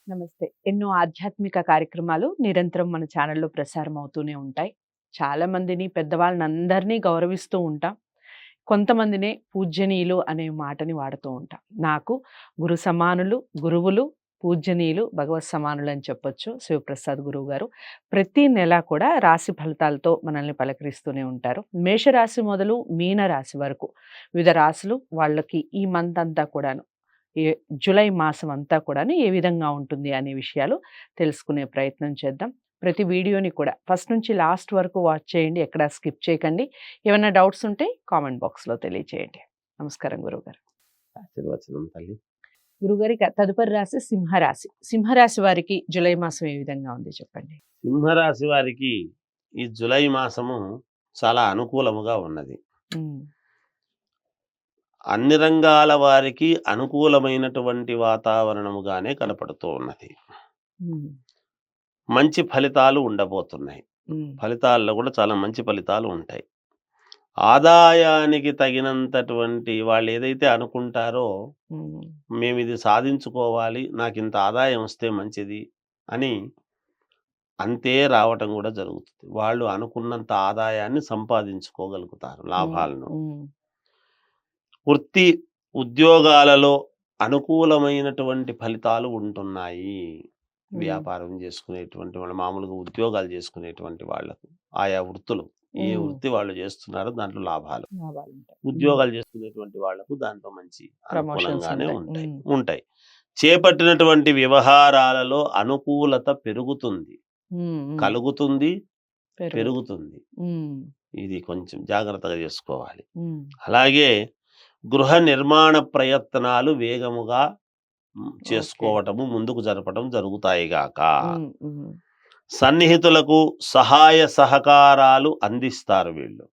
నమస్తే. ఎన్నో ఆధ్యాత్మిక కార్యక్రమాలు నిరంతరం మన ఛానల్‌లో ప్రసారం అవుతూనే ఉంటాయి. చాలా మందిని పెద్దవాళ్ళనందరినీ గౌరవిస్తూ ఉంటాం. కొంతమందినే పూజ్యనీయులు అనే మాటని వాడుతూ ఉంటాం. నాకు గురు సమానులు, గురువులు, పూజ్యనీయులు, భగవత్ సమానులు అని చెప్పొచ్చు. శివప్రసాద్ గురువుగారు ప్రతి నెల కూడా రాశి ఫలితాలతో మనల్ని పలకరిస్తూనే ఉంటారు. మేషరాశి మొదలు మీన రాశి వరకు వివిధ రాశులు వాళ్ళకి ఈ మంత్ అంతా కూడాను జూలై మాసం అంతా కూడాను ఏ విధంగా ఉంటుంది అనే విషయాలు తెలుసుకునే ప్రయత్నం చేద్దాం. ప్రతి వీడియోని కూడా ఫస్ట్ నుంచి లాస్ట్ వరకు వాచ్ చేయండి. ఎక్కడా స్కిప్ చేయకండి. ఏమైనా డౌట్స్ ఉంటే కామెంట్ బాక్స్‌లో తెలియచేయండి. నమస్కారం గురువుగారు. ఆశీర్వచనం తల్లి. గురువుగారి తదుపరి రాశి సింహరాశి. సింహరాశి వారికి జూలై మాసం ఏ విధంగా ఉంది చెప్పండి? సింహరాశి వారికి ఈ జులై మాసము చాలా అనుకూలముగా ఉన్నది. హ్మ్. అన్ని రంగాల వారికి అనుకూలమైనటువంటి వాతావరణముగానే కనపడుతూ ఉన్నది. హ్మ్. మంచి ఫలితాలు ఉండబోతున్నాయి. హ్మ్. ఫలితాల్లో కూడా చాలా మంచి ఫలితాలు ఉంటాయి. ఆదాయానికి తగినంతటువంటి వాళ్ళు ఏదైతే అనుకుంటారో, హ్మ్. మేమిది సాధించుకోవాలి, నాకింత ఆదాయం వస్తే మంచిది అని అంతే రావటం కూడా జరుగుతుంది. వాళ్ళు అనుకున్నంత ఆదాయాన్ని సంపాదించుకోగలుగుతారు, హ్మ్. లాభాలను. హ్మ్. వృత్తి, ఉద్యోగాలలో అనుకూలమైనటువంటి ఫలితాలు ఉంటున్నాయి. హ్మ్. వ్యాపారం చేసుకునేటువంటి వాళ్ళు, మామూలుగా ఉద్యోగాలు చేసుకునేటువంటి వాళ్ళకు, ఆయా వృత్తులు ఏ హ్మ్. వృత్తి వాళ్ళు చేస్తున్నారో దాంట్లో లాభాలు. లాభాలుంటాయి. ఉద్యోగాలు చేసుకునేటువంటి వాళ్ళకు దాంట్లో మంచి ప్రమోషన్స్ అనుకూలంగానే ఉంటాయి. ఉంటాయి హ్మ్. ఉంటాయి. చేపట్టినటువంటి వ్యవహారాలలో అనుకూలత పెరుగుతుంది, హ్మ్. హ్మ్. కలుగుతుంది, పెరుగుతుంది. పెరుగుతుంది. హ్మ్. ఇది కొంచెం జాగ్రత్తగా చేసుకోవాలి. హ్మ్. అలాగే గృహ నిర్మాణ ప్రయత్నాలు వేగముగా ఓకే. చేసుకోవటము, ముందుకు జరపటం జరుగుతాయి గాక. హ్మ్. హ్మ్. సన్నిహితులకు సహాయ సహకారాలు అందిస్తారు వీళ్ళు.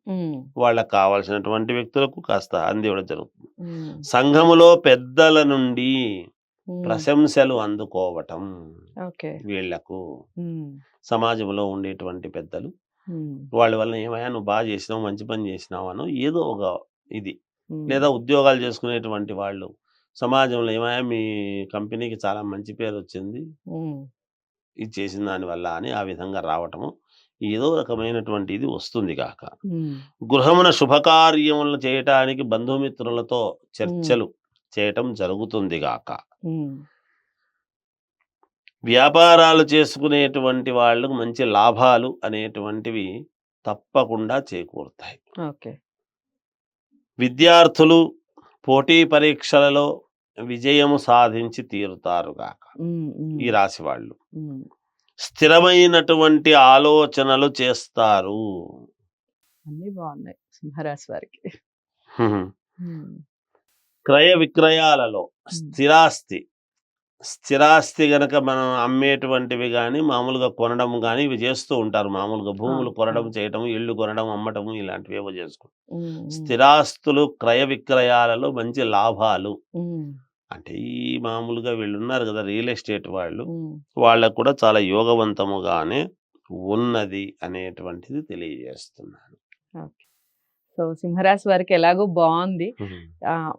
హ్మ్. వాళ్ళకి కావాల్సినటువంటి వ్యక్తులకు కాస్త అందివ్వడం జరుగుతుంది. హ్మ్. సంఘములో పెద్దల నుండి హ్మ్. ప్రశంసలు అందుకోవటం ఓకే. వీళ్ళకు. హ్మ్. సమాజంలో ఉండేటువంటి పెద్దలు హ్మ్. వాళ్ళ వల్ల "ఏమయ్యా నువ్వు బాగా చేసినావు, మంచి పని చేసినావు" అనో ఏదో ఒక ఇది. హ్మ్. లేదా ఉద్యోగాలు చేసుకునేటువంటి వాళ్ళు సమాజంలో "ఏమయ్యా మీ కంపెనీకి చాలా మంచి పేరొచ్చింది, హ్మ్. ఇది చేసిన దానివల్ల" అని ఆ విధంగా రావటము. ఏదో రకమైనటువంటి ఇది వస్తుంది గాక. హ్మ్. గృహమున శుభకార్యములను చేయటానికి బంధుమిత్రులతో హ్మ్. చర్చలు చేయటం జరుగుతుంది గాక. హ్మ్. వ్యాపారాలు చేసుకునేటువంటి వాళ్ళకు మంచి లాభాలు అనేటువంటివి తప్పకుండా చేకూరుతాయి. ఓకే. విద్యార్థులు పోటీ పరీక్షలలో విజయము సాధించి తీరుతారు గాక హ్మ్. హ్మ్. ఈ రాశి వాళ్ళు. హ్మ్. స్థిరమైనటువంటి ఆలోచనలు చేస్తారు. అన్నీ బావున్నాయి సింహరాశి వారికి. హ్మ్. హ్మ్. క్రయ విక్రయాలలో హ్మ్. స్థిరాస్తి స్థిరాస్తి గనక మనం అమ్మేటువంటివి గాని, మామూలుగా కొనడం గాని ఇవి చేస్తూ ఉంటారు. మామూలుగా భూములు అవును. కొనడం, అవును. చేయటం, ఇళ్ళు కొనడం, అమ్మటము ఇలాంటివేవో చేసుకుంటారు. హ్మ్. హ్మ్. స్థిరాస్తులు క్రయ విక్రయాలలో మంచి లాభాలు. హ్మ్. అంటే ఈ మామూలుగా వీళ్ళున్నారు గదా! రియల్ ఎస్టేట్ వాళ్ళు. హ్మ్. వాళ్ళకు కూడా చాలా యోగవంతముగానే ఉన్నది అనేటువంటిది తెలియజేస్తున్నాను. ఓకే. సో, సింహరాశి వారికి ఎలాగో బావుంది. హ్మ్.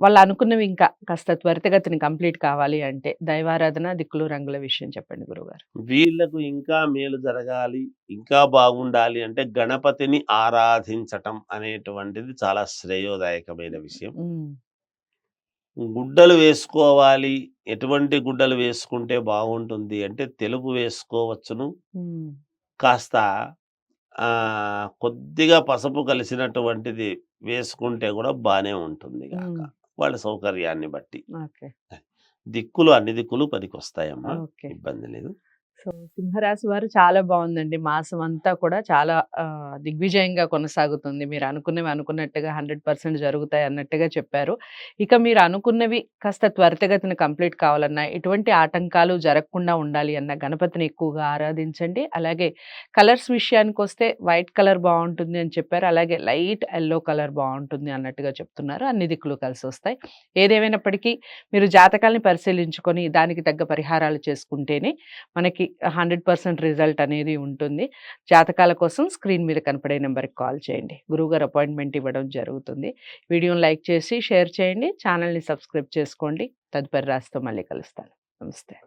వాళ్ళు అనుకున్నవి ఇంకా కాస్త త్వరితగతిన కంప్లీట్ కావాలి అంటే దైవారాధన, దిక్కులు, రంగుల విషయం చెప్పండి గురువుగారు? వీళ్ళకు ఇంకా మేలు జరగాలి, ఇంకా బాగుండాలి అంటే గణపతిని ఆరాధించటం అనేటువంటిది చాలా శ్రేయోదాయకమైన విషయం. హ్మ్. గుడ్డలు వేసుకోవాలి. ఎటువంటి గుడ్డలు వేసుకుంటే బాగుంటుంది అంటే తెలుపు వేసుకోవచ్చును. హ్మ్. కాస్త కొద్దిగా పసుపు కలిసినటువంటిది వేసుకుంటే గూడా బానే ఉంటుంది గాక, హ్మ్. వాళ్ళ సౌకర్యాన్ని బట్టి. ఓకే. దిక్కులు అన్ని దిక్కులు పనికొస్తాయమ్మా. ఓకే. ఇబ్బంది లేదు. సో, సింహరాశి వారు చాలా బావుందండి. మాసం అంతా కూడా చాలా దిగ్విజయంగా కొనసాగుతుంది. మీరు అనుకున్నవి అనుకున్నట్టుగా 100% జరుగుతాయి అన్నట్టుగా చెప్పారు. ఇక మీరు అనుకున్నవి కాస్త త్వరితగతిన కంప్లీట్ కావాలన్నా, ఎటువంటి ఆటంకాలు జరగకుండా ఉండాలి అన్న గణపతిని ఎక్కువగా ఆరాధించండి. అలాగే కలర్స్ విషయానికొస్తే వైట్ కలర్ బావుంటుంది అని చెప్పారు. అలాగే లైట్ యెల్లో కలర్ బావుంటుంది అన్నట్టుగా చెప్తున్నారు. అన్ని దిక్కులు కలిసొస్తాయి. ఏదేమైనప్పటికీ మీరు జాతకాల్ని పరిశీలించుకొని దానికి తగ్గ పరిహారాలు చేసుకుంటేనే మనకి 100% రిజల్ట్ అనేది ఉంటుంది. జాతకాల కోసం స్క్రీన్ మీద కనపడే నంబర్‌కి కాల్ చేయండి. గురువుగారు అపాయింట్‌మెంట్ ఇవ్వడం జరుగుతుంది. వీడియోని లైక్ చేసి, షేర్ చేయండి. ఛానెల్‌ని సబ్స్క్రైబ్ చేసుకోండి. తదుపరి రాశితో మళ్ళీ కలుస్తాను. నమస్తే.